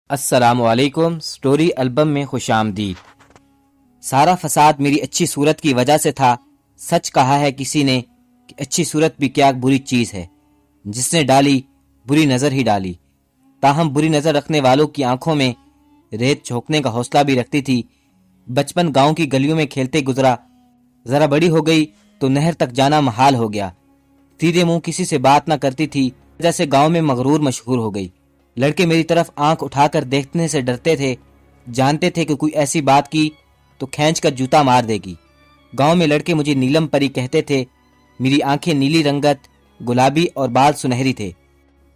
السلام علیکم۔ Story album میں خوش آمدید۔ سارا فساد میری اچھی صورت کی وجہ سے تھا۔ سچ کہا ہے کسی نے کہ اچھی صورت بھی کیا بری چیز ہے، جس نے ڈالی بری نظر ہی ڈالی۔ تاہم بری نظر رکھنے والوں کی آنکھوں میں ریت جھونکنے کا حوصلہ بھی رکھتی تھی۔ بچپن گاؤں کی گلیوں میں کھیلتے گزرا، ذرا بڑی ہو گئی تو نہر تک جانا محال ہو گیا۔ سیدھے منہ کسی سے بات نہ کرتی تھی، جیسے گاؤں میں مغرور مشہور ہو گئی۔ لڑکے میری طرف آنکھ اٹھا کر دیکھنے سے ڈرتے تھے، جانتے تھے کہ کوئی ایسی بات کی تو کھینچ کر جوتا مار دے گی۔ گاؤں میں لڑکے مجھے نیلم پری کہتے تھے۔ میری آنکھیں نیلی رنگت، گلابی اور بال سنہری تھے۔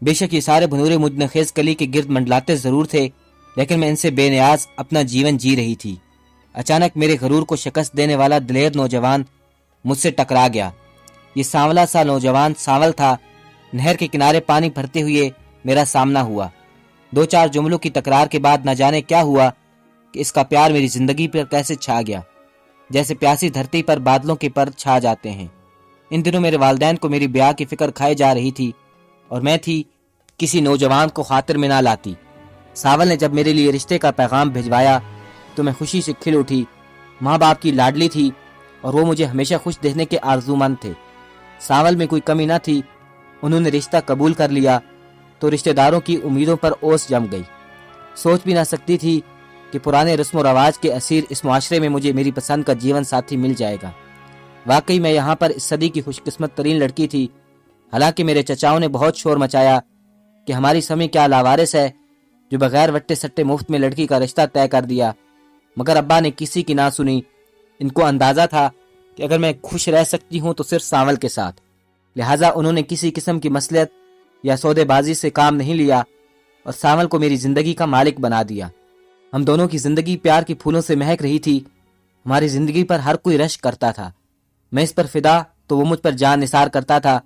بے شک یہ سارے بھنورے مجھ نخیز کلی کے گرد منڈلاتے ضرور تھے، لیکن میں ان سے بے نیاز اپنا جیون جی رہی تھی۔ اچانک میرے غرور کو شکست دینے والا دلیر نوجوان مجھ سے ٹکرا گیا۔ یہ سانولا سا نوجوان سانول تھا۔ نہر کے کنارے پانی بھرتے ہوئے میرا سامنا ہوا۔ دو چار جملوں کی تکرار کے بعد نہ جانے کیا ہوا کہ اس کا پیار میری زندگی پر کیسے چھا گیا، جیسے پیاسی دھرتی پر بادلوں کے پر چھا جاتے ہیں۔ ان دنوں میرے والدین کو میری بیاہ کی فکر کھائے جا رہی تھی، اور میں تھی کسی نوجوان کو خاطر میں نہ لاتی۔ ساول نے جب میرے لیے رشتے کا پیغام بھجوایا تو میں خوشی سے کھل اٹھی۔ ماں باپ کی لاڈلی تھی اور وہ مجھے ہمیشہ خوش دیکھنے کے آرزومند تھے۔ ساول میں کوئی کمی نہ تھی۔ انہوں نے رشتہ قبول کر لیا تو رشتہ داروں کی امیدوں پر اوس جم گئی۔ سوچ بھی نہ سکتی تھی کہ پرانے رسم و رواج کے اسیر اس معاشرے میں مجھے میری پسند کا جیون ساتھی مل جائے گا۔ واقعی میں یہاں پر اس صدی کی خوش قسمت ترین لڑکی تھی۔ حالانکہ میرے چچاؤں نے بہت شور مچایا کہ ہماری سمی کیا لاوارث ہے جو بغیر وٹے سٹے مفت میں لڑکی کا رشتہ طے کر دیا، مگر ابا نے کسی کی نہ سنی۔ ان کو اندازہ تھا کہ اگر میں خوش رہ سکتی ہوں تو صرف سانول کے ساتھ، لہٰذا انہوں نے کسی قسم کی مصلحت یا سودے بازی سے کام نہیں لیا اور سانول کو میری زندگی کا مالک بنا دیا۔ ہم دونوں کی زندگی پیار کی پھولوں سے مہک رہی تھی۔ ہماری زندگی پر ہر کوئی رشک کرتا تھا۔ میں اس پر فدا تو وہ مجھ پر جان نثار کرتا تھا۔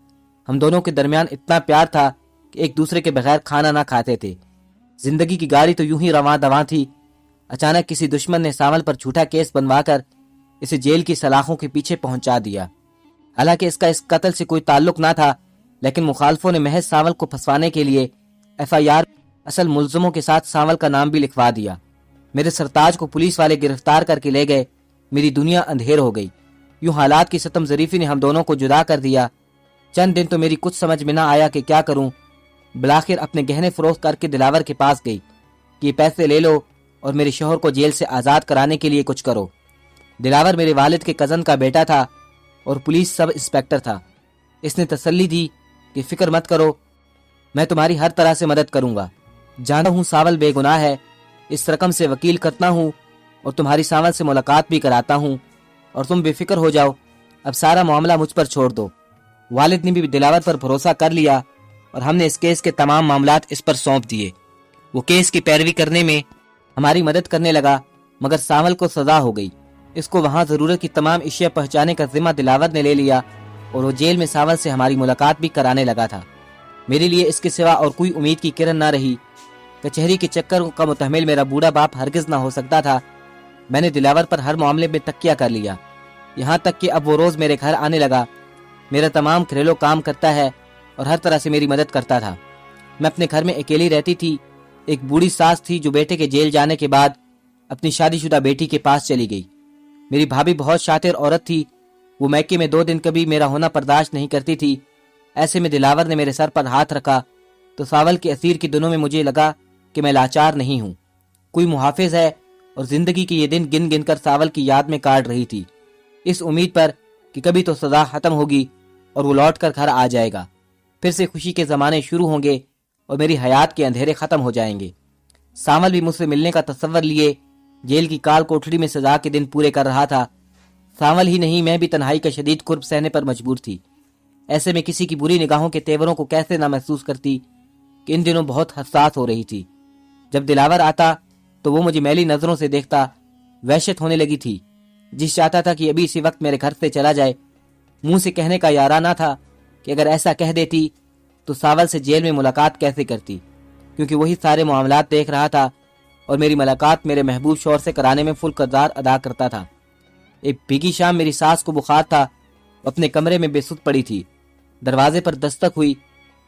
ہم دونوں کے درمیان اتنا پیار تھا کہ ایک دوسرے کے بغیر کھانا نہ کھاتے تھے۔ زندگی کی گاڑی تو یوں ہی رواں دواں تھی۔ اچانک کسی دشمن نے سانول پر جھوٹا کیس بنوا کر اسے جیل کی سلاخوں کے پیچھے پہنچا دیا۔ حالانکہ اس کا اس قتل سے کوئی تعلق نہ تھا، لیکن مخالفوں نے محض سانول کو پھنسوانے کے لیے FIR اصل ملزموں کے ساتھ سانول کا نام بھی لکھوا دیا۔ میرے سرتاج کو پولیس والے گرفتار کر کے لے گئے۔ میری دنیا اندھیر ہو گئی۔ یوں حالات کی ستم ظریفی نے ہم دونوں کو جدا کر دیا۔ چند دن تو میری کچھ سمجھ میں نہ آیا کہ کیا کروں۔ بلاخر اپنے گہنے فروخت کر کے دلاور کے پاس گئی کہ یہ پیسے لے لو اور میرے شوہر کو جیل سے آزاد کرانے کے لیے کچھ کرو۔ دلاور میرے والد کے کزن کا بیٹا تھا اور پولیس سب انسپیکٹر تھا۔ اس نے تسلی دی کہ فکر مت کرو، میں تمہاری ہر طرح سے مدد کروں گا۔ جانتا ہوں سانول بے گناہ ہے، اس رقم سے وکیل کرتا ہوں اور تمہاری سانول سے ملاقات بھی کراتا ہوں، اور تم بے فکر ہو جاؤ، اب سارا معاملہ مجھ پر چھوڑ دو۔ والد نے بھی دلاور پر بھروسہ کر لیا اور ہم نے اس کیس کے تمام معاملات اس پر سونپ دیے۔ وہ کیس کی پیروی کرنے میں ہماری مدد کرنے لگا، مگر سانول کو سزا ہو گئی۔ اس کو وہاں ضرورت کی تمام اشیاء پہنچانے کا ذمہ دلاور نے لے لیا اور وہ جیل میں سانول سے ہماری ملاقات بھی کرانے لگا تھا۔ میرے لیے اس کے سوا اور کوئی امید کی کرن نہ رہی۔ کچہری کے چکر کا متحمل میرا بوڑھا باپ ہرگز نہ ہو سکتا تھا۔ میں نے دلاور پر ہر معاملے میں تکیہ کر لیا، یہاں تک کہ اب وہ روز میرے گھر آنے لگا، میرا تمام گھریلو کام کرتا ہے اور ہر طرح سے میری مدد کرتا تھا۔ میں اپنے گھر میں اکیلی رہتی تھی۔ ایک بوڑھی ساس تھی جو بیٹے کے جیل جانے کے بعد اپنی شادی شدہ بیٹی کے پاس چلی گئی۔ میری بھابھی بہت شاطر عورت تھی۔ وہ میکے میں 2 دن کبھی میرا ہونا برداشت نہیں کرتی تھی۔ ایسے میں دلاور نے میرے سر پر ہاتھ رکھا تو سانول کے اسیر کے دنوں میں مجھے لگا کہ میں لاچار نہیں ہوں، کوئی محافظ ہے، اور زندگی کے یہ دن گن گن کر سانول کی یاد میں کاٹ رہی تھی، اس امید پر کہ کبھی تو سزا ختم ہوگی اور وہ لوٹ کر گھر آ جائے گا، پھر سے خوشی کے زمانے شروع ہوں گے اور میری حیات کے اندھیرے ختم ہو جائیں گے۔ سانول بھی مجھ سے ملنے کا تصور لیے جیل کی کال کوٹڑی میں سزا کے دن پورے کر رہا تھا۔ سانول ہی نہیں، میں بھی تنہائی کا شدید کرب سہنے پر مجبور تھی۔ ایسے میں کسی کی بری نگاہوں کے تیوروں کو کیسے نہ محسوس کرتی کہ ان دنوں بہت حساس ہو رہی تھی۔ جب دلاور آتا تو وہ مجھے میلی نظروں سے دیکھتا۔ وحشت ہونے لگی تھی، جس چاہتا تھا کہ ابھی اسی وقت میرے گھر سے چلا جائے۔ منہ سے کہنے کا یارانہ تھا کہ اگر ایسا کہہ دیتی تو سانول سے جیل میں ملاقات کیسے کرتی، کیونکہ وہی سارے معاملات دیکھ رہا تھا اور میری ملاقات میرے محبوب شوہر سے کرانے میں فل کردار ادا کرتا تھا۔ ایک بھیگی شام میری ساس کو بخار تھا، اپنے کمرے میں بے سد پڑی تھی۔ دروازے پر دستک ہوئی۔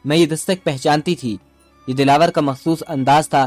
میں یہ دستک پہچانتی تھی، یہ دلاور کا مخصوص انداز تھا۔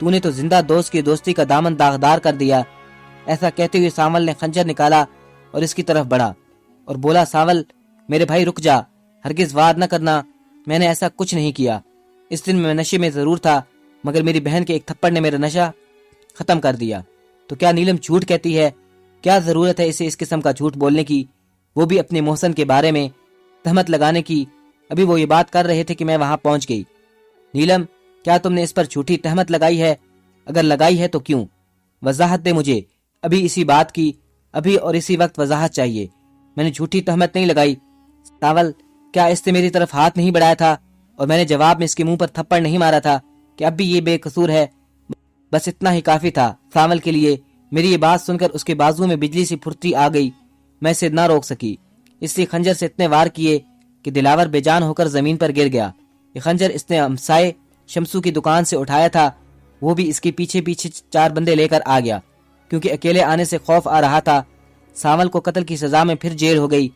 تو نے تو زندہ دوست کی دوستی کا دامن داغدار کر دیا۔ ایسا کہتے ہوئے سانول نے خنجر نکالا اور اس کی طرف بڑھا اور بولا، سانول میرے بھائی رک جا، ہرگز وار نہ کرنا، میں نے ایسا کچھ نہیں کیا۔ اس دن میں نشے میں ضرور تھا، مگر میری بہن کے ایک تھپڑ نے میرا نشہ ختم کر دیا۔ تو کیا نیلم جھوٹ کہتی ہے؟ کیا ضرورت ہے اسے اس قسم کا جھوٹ بولنے کی، وہ بھی اپنے محسن کے بارے میں تہمت لگانے کی؟ ابھی وہ یہ بات کر رہے تھے کہ میں وہاں پہنچ گئی۔ نیلم، کیا تم نے اس پر جھوٹی تہمت لگائی ہے؟ اگر لگائی ہے تو کیوں؟ وضاحت دے مجھے، ابھی اسی بات کی، ابھی اور اسی وقت وضاحت چاہیے۔ میں نے جھوٹی تہمت نہیں لگائی۔ سانول، کیا اس نے میری طرف ہاتھ نہیں بڑھایا تھا اور میں نے جواب میں اس کے منہ پر تھپڑ نہیں مارا تھا کہ اب بھی یہ بے قصور ہے؟ بس اتنا ہی کافی تھا سانول کے لیے۔ میری یہ بات سن کر اس کے بازو میں بجلی سی پھرتی آ گئی، میں اسے نہ روک سکی، اس لیے خنجر سے اتنے وار کیے کہ دلاور بے جان ہو کر زمین پر گر گیا۔ یہ خنجر اس نے ہمسائے شمسو کی دکان سے اٹھایا تھا، وہ بھی اس کے پیچھے پیچھے 4 بندے لے کر آ گیا، کیونکہ اکیلے آنے سے خوف آ رہا تھا۔ سانول کو قتل کی سزا میں پھر جیل ہو گئی،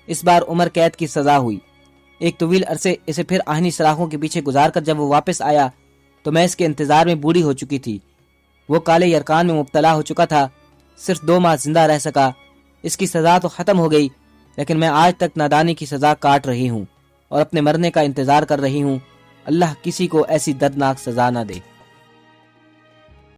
اس بار عمر قید کی سزا ہوئی۔ ایک طویل عرصے اسے پھر آہنی سلاخوں کے پیچھے گزار کر جب وہ واپس آیا تو میں اس کے انتظار میں بوڑھی ہو چکی تھی۔ وہ کالے یرکان میں مبتلا ہو چکا تھا، صرف 2 ماہ زندہ رہ سکا۔ اس کی سزا تو ختم ہو گئی، لیکن میں آج تک نادانی کی سزا کاٹ رہی ہوں اور اپنے مرنے کا انتظار کر رہی ہوں۔ اللہ کسی کو ایسی دردناک سزا نہ دے۔